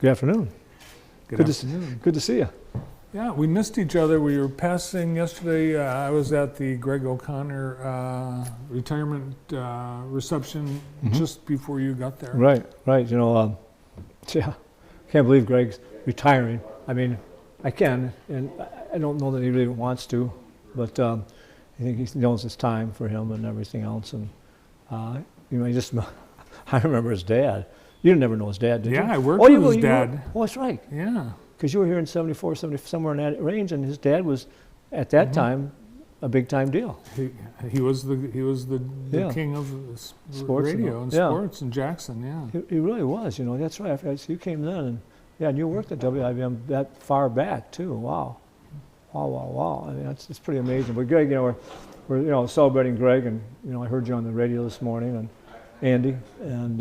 Good afternoon. Good afternoon. Good to see you. Yeah, we missed each other. We were passing yesterday. I was at the Greg O'Connor retirement reception just before you got there. Right. You know, yeah, can't believe Greg's retiring. I mean, I can, and I don't know that he really wants to, but I think he knows it's time for him and everything else. And you know, I remember his dad. You didn't ever know his dad, did you? Yeah, I worked with his dad. Oh, that's right. Yeah. Because you were here in 74, 70, somewhere in that range, and his dad was, at that time, a big-time deal. He was the king of sports radio and sports in Jackson. Yeah. He really was. You know, that's right. You came then, and and you worked at WIBM that far back too. Wow. I mean, it's pretty amazing. But Greg, you know, we're celebrating Greg, and you know, I heard you on the radio this morning, and Andy, and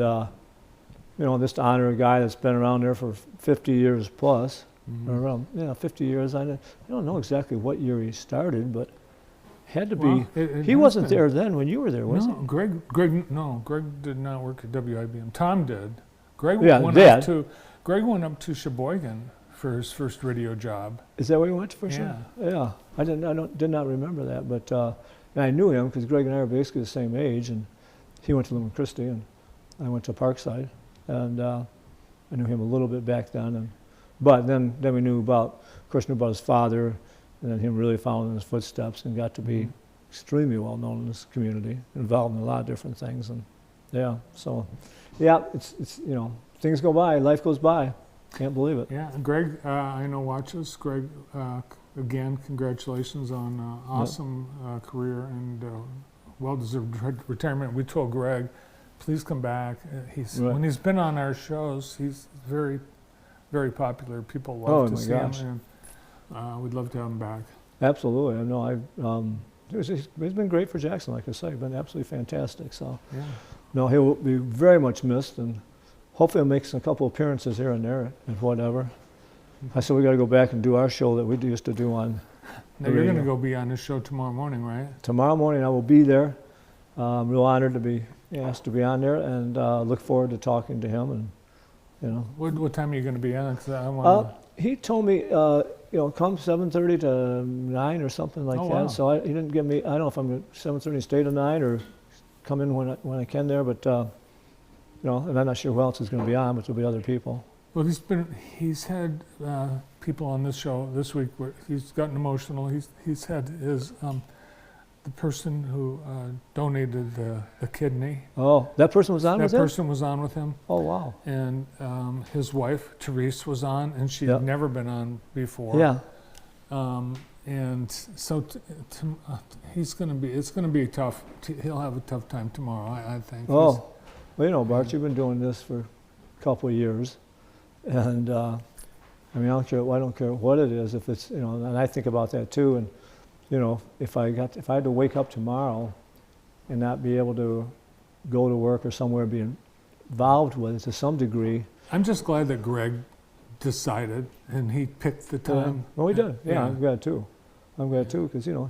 you know, just to honor a guy that's been around there for 50 years plus. Around 50 years. I don't know exactly what year he started, but had to be. He wasn't there then when you were there, was he? Greg did not work at WIBM. Tom did. Greg went up to Sheboygan for his first radio job. Is that where he went for sure? Yeah. I did not remember that, but and I knew him because Greg and I are basically the same age, and he went to Lynn Christie, and I went to Parkside, and I knew him a little bit back then, but then we knew about his father, and then him really following in his footsteps, and got to be extremely well known in this community, involved in a lot of different things, and it's you know, things go by, life goes by, can't believe it. Yeah, Greg, I know watches. Greg, again, congratulations on awesome career and well-deserved retirement. We told Greg, please come back. When he's been on our shows, he's very, very popular. People love to see him, and we'd love to have him back. Absolutely. I know. He's been great for Jackson, like I say. Been absolutely fantastic. So, no, he'll be very much missed, and hopefully he'll make a couple appearances here and there and whatever. I said we got to go back and do our show that we used to do on. Now you're going to go be on this show tomorrow morning, right? Tomorrow morning I will be there. I'm real honored to be asked to be on there, and look forward to talking to him. And you know, what time are you going to be on? 'Cause I want. He told me, come 7:30 to 9 or something like that. Wow. So he didn't give me. I don't know if I'm at 7:30 stay to 9 or come in when I can there. But you know, and I'm not sure who else is going to be on, but there'll be other people. Well, he's had people on this show this week where he's gotten emotional. He's had his the person who donated the kidney. Oh, that person was on with him? That person was on with him. Oh, wow. And his wife, Therese, was on, and she'd never been on before. Yeah. And so it's going to be tough. He'll have a tough time tomorrow, I think. Oh, well, you know, Bart, you've been doing this for a couple of years. And, I mean, I don't care what it is, if it's, you know, and I think about that too. And, you know, if I had to wake up tomorrow and not be able to go to work or somewhere be involved with it to some degree. I'm just glad that Greg decided and he picked the time. Well, he did. Yeah, I'm glad too. Because, you know,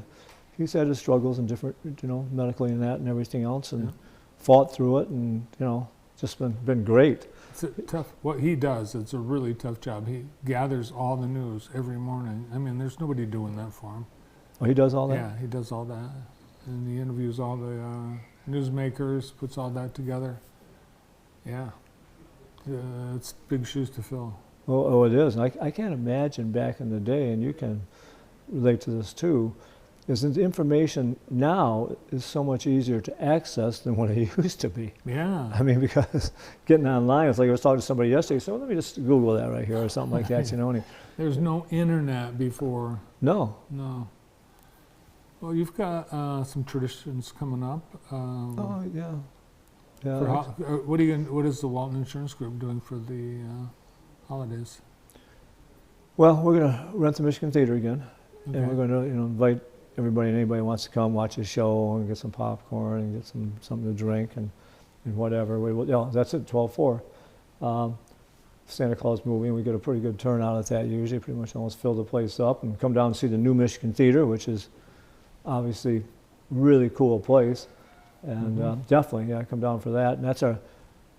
he's had his struggles and different, you know, medically and that and everything else, and fought through it, and, you know, just been great. It's tough. What he does, it's a really tough job. He gathers all the news every morning. I mean, there's nobody doing that for him. Oh, he does all that? Yeah, he does all that. And he interviews all the newsmakers, puts all that together. Yeah. It's big shoes to fill. Oh, it is. And I can't imagine back in the day, and you can relate to this too, is that the information now is so much easier to access than what it used to be. Yeah. I mean, because getting online, it's like I was talking to somebody yesterday, so let me just Google that right here or something like that, you know. And there's no internet before. No. Well, you've got some traditions coming up. Oh, yeah. What is the Walton Insurance Group doing for the holidays? Well, we're going to rent the Michigan Theater again, and we're going to, you know, invite everybody and anybody who wants to come watch a show and get some popcorn and get something to drink and whatever. That's at 12/4. Santa Claus movie, and we get a pretty good turnout at that usually. Pretty much almost fill the place up, and come down and see the new Michigan Theater, which is obviously really cool place, and definitely come down for that. And that's our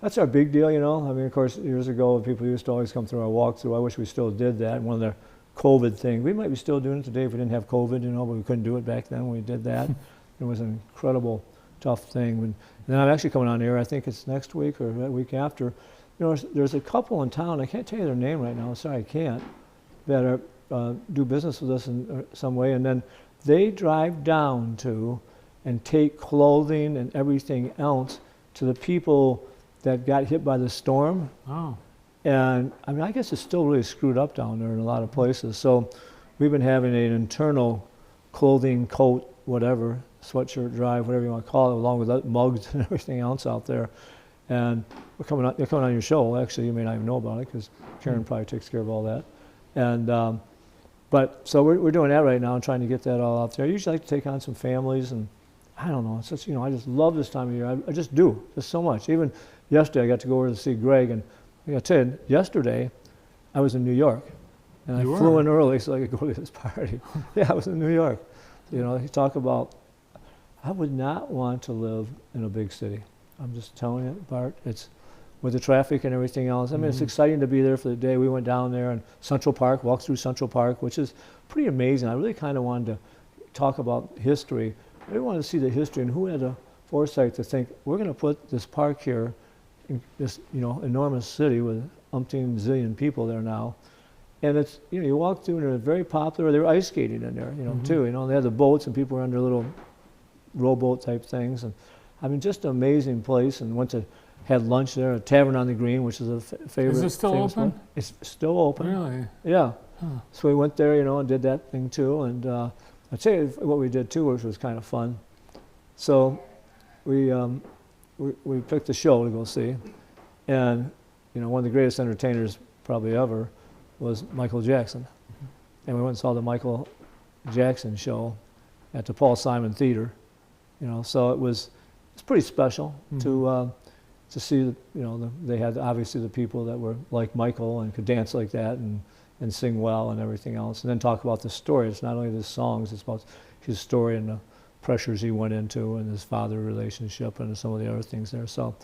that's our big deal, you know. I mean, of course, years ago, people used to always come through our walkthrough. I wish we still did that. One of the COVID things. We might be still doing it today if we didn't have COVID, you know, but we couldn't do it back then when we did that. It was an incredible, tough thing. And then I'm actually coming on here, I think it's next week or that week after. You know, there's a couple in town, I can't tell you their name right now, sorry, I can't, that are, do business with us in some way. And then they drive down to and take clothing and everything else to the people that got hit by the storm. Oh. And I mean, I guess it's still really screwed up down there in a lot of places. So we've been having an internal clothing, coat, whatever, sweatshirt drive, whatever you want to call it, along with mugs and everything else out there. And they're coming on your show. Actually, you may not even know about it because Karen probably takes care of all that. And but so we're doing that right now and trying to get that all out there. I usually like to take on some families, and I don't know. It's just, you know, I just love this time of year. I just do, just so much. Even yesterday, I got to go over to see Greg, and like I said, yesterday, I was in New York, and I flew in early so I could go to this party. Yeah, I was in New York. You know, you talk about, I would not want to live in a big city. I'm just telling you, Bart, it's with the traffic and everything else. I mean, it's exciting to be there for the day. We went down there and Central Park, walked through Central Park, which is pretty amazing. I really kind of wanted to talk about history. I really wanted to see the history and who had the foresight to think, we're going to put this park here in this, you know, enormous city with umpteen zillion people there now. And it's, you know, you walk through and they're very popular. They were ice skating in there, you know, too. You know, they had the boats and people were under little rowboat type things. And I mean, just an amazing place. And went to, had lunch there at Tavern on the Green, which is a favorite. Is it still open? Spot. It's still open. Really? Yeah. Huh. So we went there, you know, and did that thing too. And I'll tell you what we did too, which was kind of fun. So we picked a show to go see. And, you know, one of the greatest entertainers probably ever was Michael Jackson. And we went and saw the Michael Jackson show at the Paul Simon Theater. You know, so it's pretty special to see, you know, they had obviously the people that were like Michael and could dance like that and sing well and everything else. And then talk about the story. It's not only the songs, it's about his story and the pressures he went into and his father relationship and some of the other things there. So,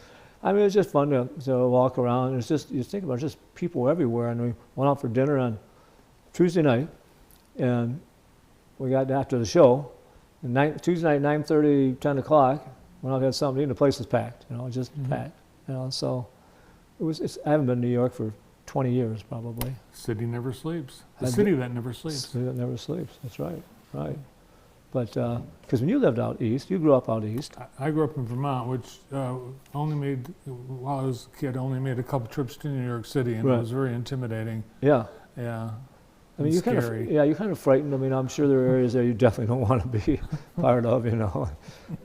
I mean, it was just fun to walk around. It's just, you think about it, just people everywhere. And we went out for dinner on Tuesday night, and we got after the show, and Tuesday night, 9:30, 10 o'clock, went out and had something to eat, and the place was packed, you know, just packed. You know, so I haven't been to New York for 20 years probably. City never sleeps. The city that never sleeps. City that never sleeps, that's right, right. But, because when you lived out east, you grew up out east. I grew up in Vermont, which only made, while I was a kid, only made a couple trips to New York City, and it was very intimidating. Yeah. Yeah. I mean, you're kind of frightened. I mean, I'm sure there are areas there you definitely don't want to be part of, you know,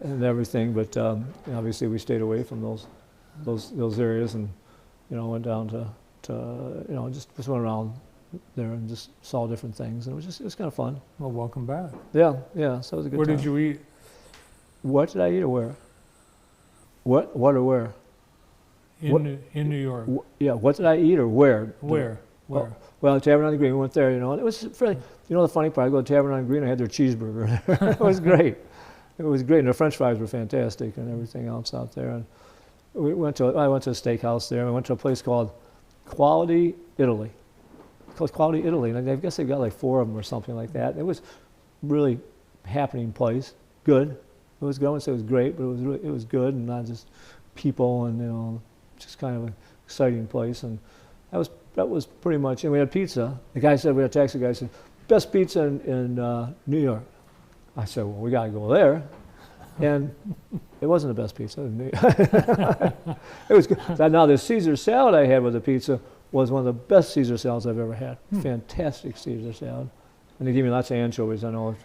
and everything. But obviously, we stayed away from those areas, and you know, went down to you know, just went around there and just saw different things, and it was kind of fun. Well, welcome back. Yeah, yeah. So it was a good Where time. did you eat? What did I eat or where? What or where? In New York. Yeah. What did I eat or where? Where? Oh, well, Tavern on the Green, we went there, you know, and it was fairly, you know, the funny part, I go to Tavern on the Green, I had their cheeseburger there. It was great. It was great, and their French fries were fantastic and everything else out there. And I went to a steakhouse there, and we went to a place called Quality Italy. It's called Quality Italy, and I guess they've got like 4 of them or something like that. It was really happening place, good. It was good, I wouldn't say it was great, but it was good, and not just people, and, you know, just kind of an exciting place. And that was pretty much, and we had pizza. The guy said, we had a taxi guy said, best pizza in New York. I said, well, we got to go there. And it wasn't the best pizza. It was good. Now, the Caesar salad I had with the pizza was one of the best Caesar salads I've ever had. Fantastic Caesar salad. And they gave me lots of anchovies. I know if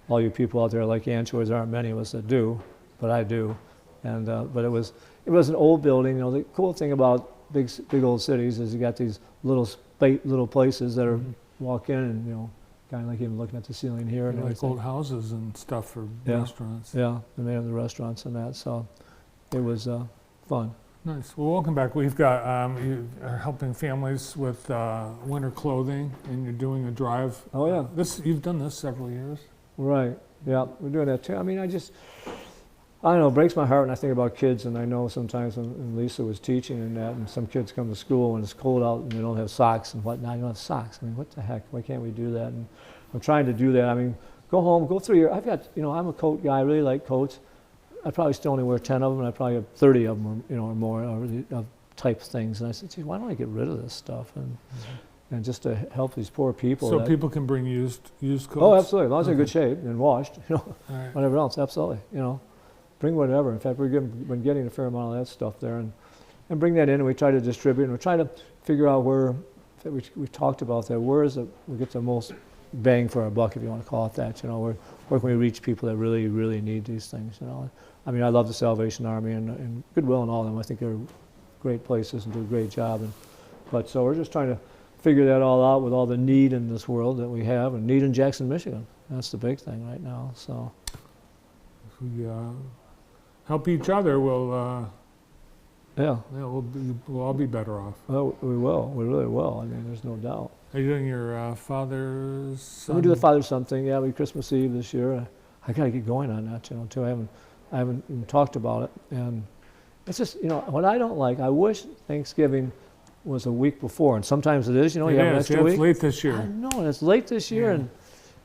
all you people out there like anchovies, there aren't many of us that do, but I do. And but it was an old building. You know, the cool thing about big old cities is you got these little places that are walk in and, you know, kind of like even looking at the ceiling here and like old houses and stuff for restaurants. Yeah, they made them the restaurants and that, so it was fun. Nice. Well, welcome back. We've got you are helping families with winter clothing, and you're doing a drive. Oh yeah. You've done this several years. Right. Yeah, we're doing that too. I mean, I don't know, it breaks my heart when I think about kids, and I know sometimes when Lisa was teaching and that, and some kids come to school when it's cold out and they don't have socks and whatnot. You don't have socks. I mean, what the heck? Why can't we do that? And I'm trying to do that. I mean, go home, go through your. I've got, I'm a coat guy. I really like coats. I probably still only wear 10 of them, and I probably have 30 of them, or more, of type things. And I said, gee, why don't I get rid of this stuff and just to help these poor people. So people can bring used coats? Oh, absolutely. As long as they're in good shape and washed, All right. whatever else, absolutely. Bring whatever. In fact, we've been getting a fair amount of that stuff there, and bring that in, and we try to distribute, and we try to figure out where. We talked about that. Where is it? We get the most bang for our buck, if you want to call it that. Where can we reach people that really, really need these things? I mean, I love the Salvation Army and Goodwill and all of them. I think they're great places and do a great job. So we're just trying to figure that all out with all the need in this world that we have, and need in Jackson, Michigan. That's the big thing right now. So If we help each other, we'll all be better off. well, we will. We really will. I mean, there's no doubt. Are you doing your father's son? We do the Father-Son thing. Yeah, we Christmas Eve this year. I got to get going on that, too. I haven't even talked about it, and it's just, what I don't like. I wish Thanksgiving was a week before, and sometimes it is. You have an extra week. It's late this year. I know, and it's late this year, and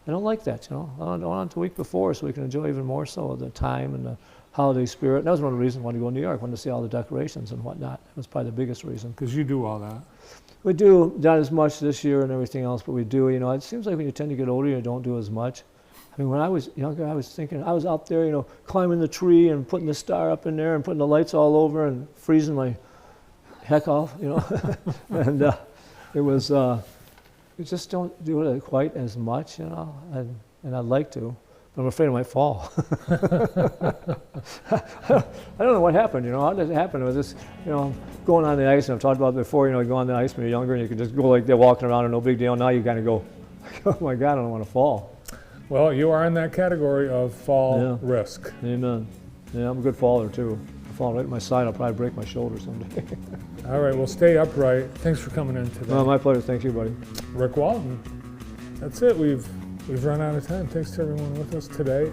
I don't like that. I want it the week before so we can enjoy even more so of the time and the holiday spirit. And that was one of the reasons I wanted to go to New York. I wanted to see all the decorations and whatnot. That was probably the biggest reason. Because you do all that. We do, not as much this year and everything else, but we do. It seems like when you tend to get older, you don't do as much. I mean, when I was younger, I was thinking, I was out there, climbing the tree and putting the star up in there and putting the lights all over and freezing my heck off, and it was, you just don't do it quite as much, and I'd like to, but I'm afraid I might fall. I don't know what happened, how did it happen? It was just, going on the ice, and I've talked about it before, you go on the ice when you're younger and you could just go like that, walking around and no big deal. Now you kind of go, oh my God, I don't want to fall. Well, you are in that category of fall risk. Amen. Yeah, I'm a good faller too. If I fall right at my side, I'll probably break my shoulder someday. All right, well, stay upright. Thanks for coming in today. My pleasure. Thank you, buddy. Ric Walton. That's it. We've run out of time. Thanks to everyone with us today.